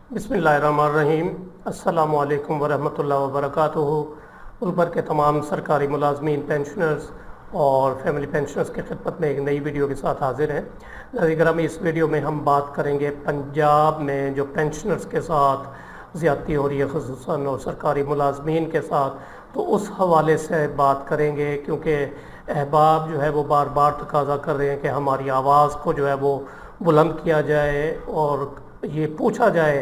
बिस्मिल्लाहिर्रहमानिर्रहीम। अस्सलामु अलैकुम वरहमतुल्लाहि वबरकातुहू। उनपर के तमाम सरकारी मुलाजमीन, पेंशनर्स और फैमिली पेंशनर्स की खिदमत में एक नई वीडियो के साथ हाजिर हैं। नाज़रीन कराम, इस वीडियो में हम बात करेंगे पंजाब में जो पेंशनर्स के साथ ज़्यादती हो रही है, ख़ुसूसन और सरकारी मुलाजमीन के साथ, तो उस हवाले से बात करेंगे क्योंकि अहबाब जो है वो बार बार तकाजा कर रहे हैं कि हमारी आवाज़ को जो है वो बुलंद किया जाए और ये पूछा जाए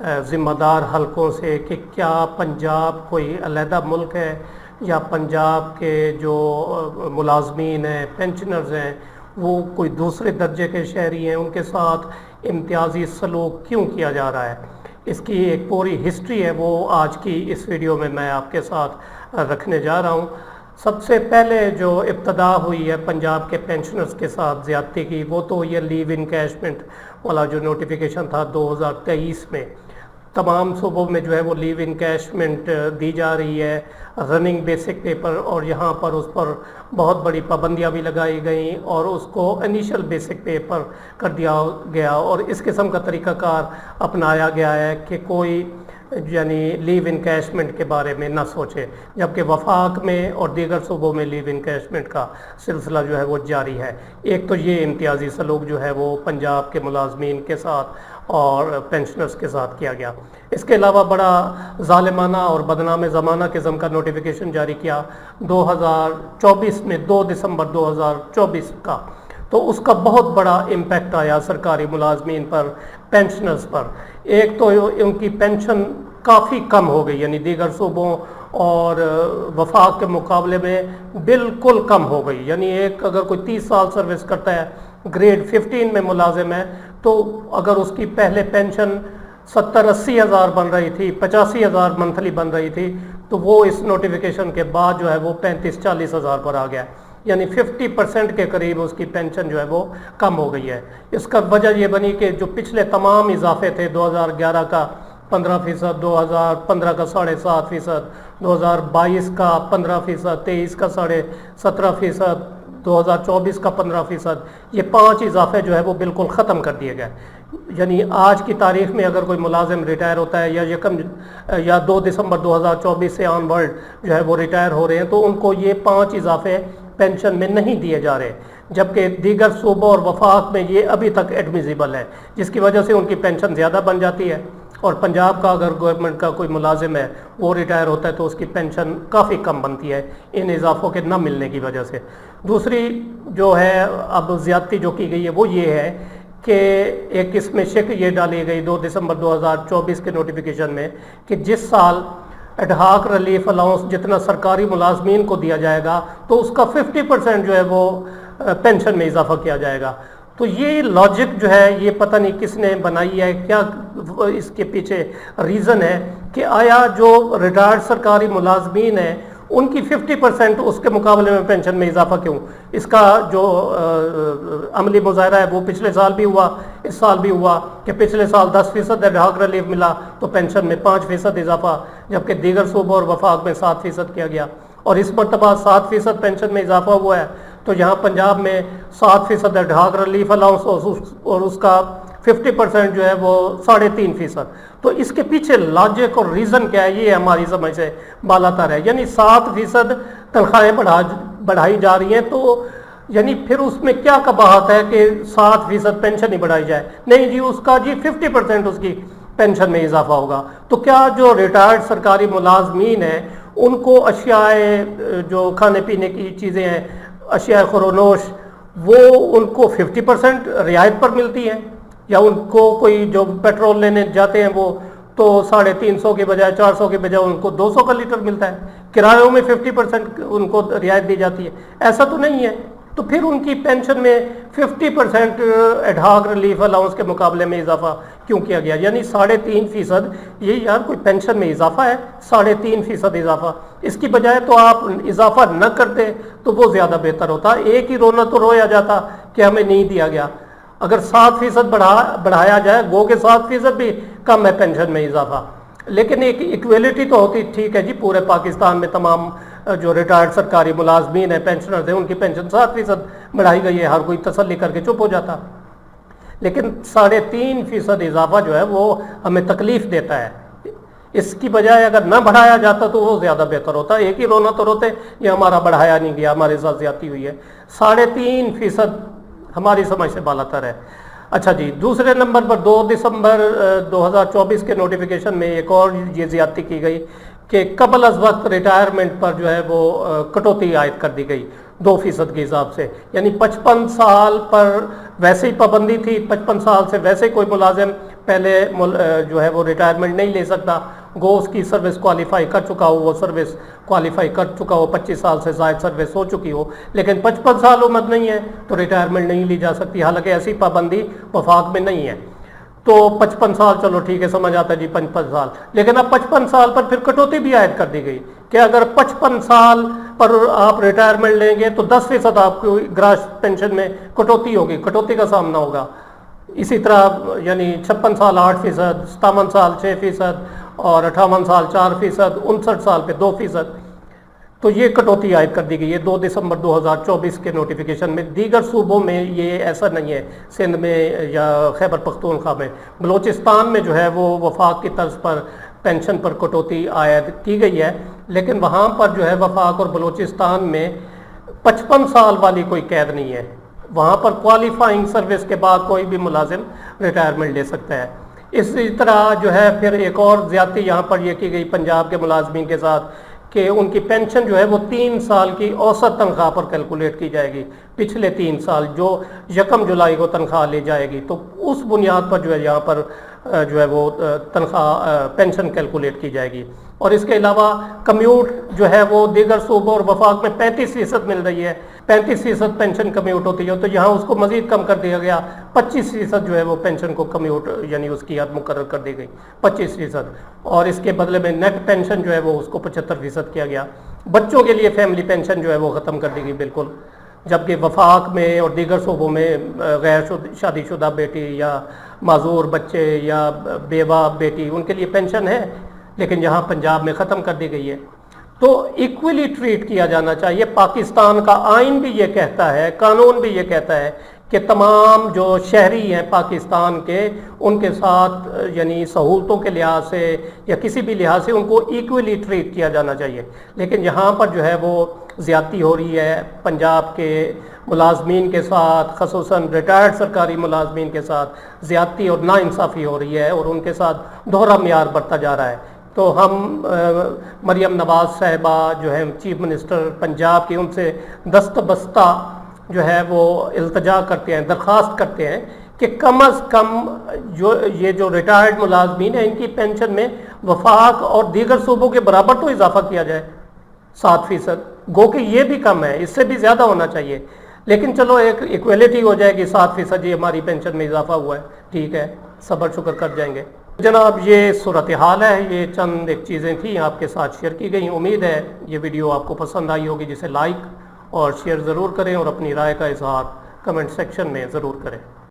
ज़िम्मेदार हलकों से कि क्या पंजाब कोई अलहदा मुल्क है या पंजाब के जो मुलाजमीन हैं, पेंशनर्स हैं, वो कोई दूसरे दर्जे के शहरी हैं, उनके साथ इम्तियाजी सलूक क्यों किया जा रहा है। इसकी एक पूरी हिस्ट्री है, वो आज की इस वीडियो में मैं आपके साथ रखने जा रहा हूँ। सबसे पहले जो इब्तदा हुई है पंजाब के पेंशनर्स के साथ ज़्यादती की, वो तो ये लीव इनकैशमेंट वाला जो नोटिफिकेशन था 2023 में। तमाम सूबों में जो है वो लीव इनकैशमेंट दी जा रही है, रनिंग बेसिक पेपर, और यहाँ पर उस पर बहुत बड़ी पाबंदियाँ भी लगाई गई और उसको इनिशियल बेसिक पेपर कर दिया गया और इस किस्म का तरीक़ाकार अपनाया गया है कि कोई यानी लीव इनकैशमेंट के बारे में ना सोचे, जबकि वफाक में और दीगर सूबों में लीव इनकैशमेंट का सिलसिला जो है वो जारी है। एक तो ये इम्तियाजी सलूक जो है वो पंजाब के मुलाजमीन के साथ और पेंशनर्स के साथ किया गया। इसके अलावा बड़ा ज़ालिमाना और बदनाम ज़माना किस्म का नोटिफिकेशन जारी किया 2024 में, 2 दिसंबर 2024 का। तो उसका बहुत बड़ा इम्पेक्ट आया सरकारी मुलाजमीन पर, पेंशनर्स पर। एक तो उनकी पेंशन काफ़ी कम हो गई, यानी दीगर सूबों और वफाक के मुकाबले में बिल्कुल कम हो गई। यानी एक अगर कोई 30 साल सर्विस करता है, ग्रेड 15 में मुलाजिम है, तो अगर उसकी पहले पेंशन 70-80 हज़ार बन रही थी, 85 हज़ार मंथली बन रही थी, तो वो इस नोटिफिकेशन के बाद जो है वो 35-40 हज़ार पर आ गया। यानी 50% के करीब उसकी पेंशन जो है वो कम हो गई है। इसका वजह ये बनी कि जो पिछले तमाम इजाफे थे, 2011 का 15%, 2015 का 7.5%, 2022 का 15%, 23 का 17.5%, 2024 का 15%, ये 5 इजाफे जो है वो बिल्कुल ख़त्म कर दिए गए। यानी आज की तारीख में अगर कोई मुलाजिम रिटायर होता है या 2 दिसंबर 2024 से ऑनवर्ड जो है वो रिटायर हो रहे हैं, तो उनको ये 5 इजाफे पेंशन में नहीं दिए जा रहे, जबकि दीगर सूबों और वफाक में ये अभी तक एडमिजिबल है, जिसकी वजह से उनकी पेंशन ज़्यादा बन जाती है। और पंजाब का अगर गवर्नमेंट का कोई मुलाजिम है वो रिटायर होता है तो उसकी पेंशन काफ़ी कम बनती है इन इजाफों के न मिलने की वजह से। दूसरी जो है अब ज़्यादती जो की गई है वो ये है कि एक इसमें शिक ये डाली गई 2 दिसंबर 2024 के नोटिफिकेशन में कि जिस साल एडहाक रिलीफ अलाउंस जितना सरकारी मुलाजमीन को दिया जाएगा तो उसका 50% जो है वो पेंशन में इजाफा किया जाएगा। तो ये लॉजिक जो है ये पता नहीं किसने बनाई है, क्या इसके पीछे रीज़न है कि आया जो रिटायर्ड सरकारी मुलाजमीन है उनकी 50% उसके मुकाबले में पेंशन में इजाफा क्यों। इसका जो अमली मुजाहरा है वो पिछले साल भी हुआ, इस साल भी हुआ कि पिछले साल 10% एडहाक रिलीफ मिला तो पेंशन में 5% इजाफा, जबकि दीगर सूबों और वफाक में 7% किया गया। और इस मरतबा 7% पेंशन में इजाफा हुआ है, तो यहाँ पंजाब में 7% एडहाक रिलीफ अलाउंस और उसका 50% जो है वो 3.5%। तो इसके पीछे लॉजिक और रीज़न क्या है ये हमारी समझ से बालातर है। यानी 7% तनख्वाहें बढ़ाई जा रही हैं, तो यानी फिर उसमें क्या कबाहत है कि 7% पेंशन ही बढ़ाई जाए। नहीं जी, उसका जी 50% उसकी पेंशन में इजाफा होगा। तो क्या जो रिटायर्ड सरकारी मुलाजमीन हैं उनको अशियाए जो खाने पीने की चीज़ें हैं, अशिया खुरोनोश, वो उनको 50% रियायत पर मिलती हैं, या उनको कोई जो पेट्रोल लेने जाते हैं वो तो 350 के बजाय 400 के बजाय उनको 200 का लीटर मिलता है, किरायों में 50% उनको रियायत दी जाती है। ऐसा तो नहीं है, तो फिर उनकी पेंशन में 50% एडहाक रिलीफ अलाउंस के मुकाबले में इजाफा क्यों किया गया। यानी 3.5%, ये यार कोई पेंशन में इजाफा है, 3.5% इजाफा। इसकी बजाय तो आप इजाफा न करते तो वो ज़्यादा बेहतर होता। एक ही रोना तो रोया जाता कि हमें नहीं दिया गया। अगर 7% बढ़ाया जाए, गो के 7% भी कम है पेंशन में इजाफा, लेकिन एक इक्वलिटी तो होती। ठीक है जी, पूरे पाकिस्तान में तमाम जो रिटायर्ड सरकारी मुलाजमीन है, पेंशनर्स हैं, उनकी पेंशन 7% बढ़ाई गई है, हर कोई तसल्ली करके चुप हो जाता। لیکن 3.5% اضافہ جو ہے وہ ہمیں تکلیف دیتا ہے. اس کی بجائے اگر نہ بڑھایا جاتا تو وہ زیادہ بہتر ہوتا. ایک ہی رونا تو روتے یہ ہمارا بڑھایا نہیں گیا, ہمارے ساتھ زیادتی ہوئی ہے. 3.5% ہماری سمجھ سے بالا تر ہے. اچھا جی, دوسرے نمبر پر 2 دسمبر 2024 کے نوٹیفیکیشن میں ایک اور یہ زیادتی کی گئی کہ قبل از وقت ریٹائرمنٹ پر جو ہے وہ کٹوتی عائد کر دی گئی 2% کے حساب سے. یعنی 55 سال پر ویسے ہی پابندی تھی, 55 سال سے ویسے ہی کوئی ملازم پہلے جو ہے وہ ریٹائرمنٹ نہیں لے سکتا. گو اس کی سروس کوالیفائی کر چکا ہو, وہ سروس کوالیفائی کر چکا ہو, 25 سال سے زائد سروس ہو چکی ہو, لیکن 55 سال عمر نہیں ہے تو ریٹائرمنٹ نہیں لی جا سکتی. حالانکہ ایسی پابندی وفاق میں نہیں ہے. تو 55 سال چلو ٹھیک ہے, سمجھ آتا ہے جی 55 سال, لیکن اب 55 سال پر پھر کٹوتی بھی عائد کر دی گئی کہ اگر 55 سال پر آپ ریٹائرمنٹ لیں گے تو 10% آپ کو گراس پینشن میں کٹوتی ہوگی, کٹوتی کا سامنا ہوگا. اسی طرح یعنی 56 سال 8%, 57 سال 6% اور 58 سال 4%, 59 سال پہ 2%. تو یہ کٹوتی عائد کر دی گئی ہے 2 دسمبر 2024 کے نوٹیفیکیشن میں. دیگر صوبوں میں یہ ایسا نہیں ہے, سندھ میں یا خیبر پختونخوا میں. بلوچستان میں جو ہے وہ وفاق کی طرز پر پینشن پر کٹوتی عائد کی گئی ہے, لیکن وہاں پر جو ہے وفاق اور بلوچستان میں 55 سال والی کوئی قید نہیں ہے. وہاں پر کوالیفائنگ سروس کے بعد کوئی بھی ملازم ریٹائرمنٹ لے سکتا ہے. اسی طرح جو ہے پھر ایک اور زیادتی یہاں پر یہ کی گئی پنجاب کے ملازمین کے ساتھ کہ ان کی پینشن جو ہے وہ 3 سال کی اوسط تنخواہ پر کیلکولیٹ کی جائے گی. پچھلے 3 سال جو 1 جولائی کو تنخواہ لی جائے گی تو اس بنیاد پر جو ہے یہاں پر جو ہے وہ تنخواہ پینشن کیلکولیٹ کی جائے گی. اور اس کے علاوہ کمیوٹ جو ہے وہ دیگر صوبوں اور وفاق میں 35% مل رہی ہے, 35% پینشن کمیوٹ ہوتی ہے, تو یہاں اس کو مزید کم کر دیا گیا. 25% جو ہے وہ پینشن کو کمیوٹ یعنی اس کی حد مقرر کر دی گئی 25%, اور اس کے بدلے میں نیٹ پینشن جو ہے وہ اس کو 75% کیا گیا. بچوں کے لیے فیملی پینشن جو ہے وہ ختم کر دی گئی بالکل, جبکہ وفاق میں اور دیگر صوبوں میں غیر شادی شدہ بیٹی یا معذور بچے یا بیوہ بیٹی ان کے لیے پینشن ہے, لیکن یہاں پنجاب میں ختم کر دی گئی ہے. تو ایکولی ٹریٹ کیا جانا چاہیے. پاکستان کا آئین بھی یہ کہتا ہے, قانون بھی یہ کہتا ہے کہ تمام جو شہری ہیں پاکستان کے ان کے ساتھ یعنی سہولتوں کے لحاظ سے یا کسی بھی لحاظ سے ان کو ایکولی ٹریٹ کیا جانا چاہیے. لیکن یہاں پر جو ہے وہ زیادتی ہو رہی ہے پنجاب کے ملازمین کے ساتھ, خصوصاً ریٹائرڈ سرکاری ملازمین کے ساتھ زیادتی اور ناانصافی ہو رہی ہے, اور ان کے ساتھ دوہرا معیار بڑھتا جا رہا ہے. تو ہم مریم نواز صاحبہ جو ہے چیف منسٹر پنجاب کی, ان سے دست بستہ جو ہے وہ التجا کرتے ہیں, درخواست کرتے ہیں کہ کم از کم جو ریٹائرڈ ملازمین ہیں ان کی پینشن میں وفاق اور دیگر صوبوں کے برابر تو اضافہ کیا جائے 7%. گو کہ یہ بھی کم ہے, اس سے بھی زیادہ ہونا چاہیے. لیکن چلو ایک ایکویلٹی ہو جائے گی, 7% یہ ہماری پینشن میں اضافہ ہوا ہے, ٹھیک ہے, صبر شکر کر جائیں گے. جناب یہ صورتحال ہے, یہ چند ایک چیزیں تھیں آپ کے ساتھ شیئر کی گئی. امید ہے یہ ویڈیو آپ کو پسند آئی ہوگی, جسے لائک اور شیئر ضرور کریں اور اپنی رائے کا اظہار کمنٹ سیکشن میں ضرور کریں.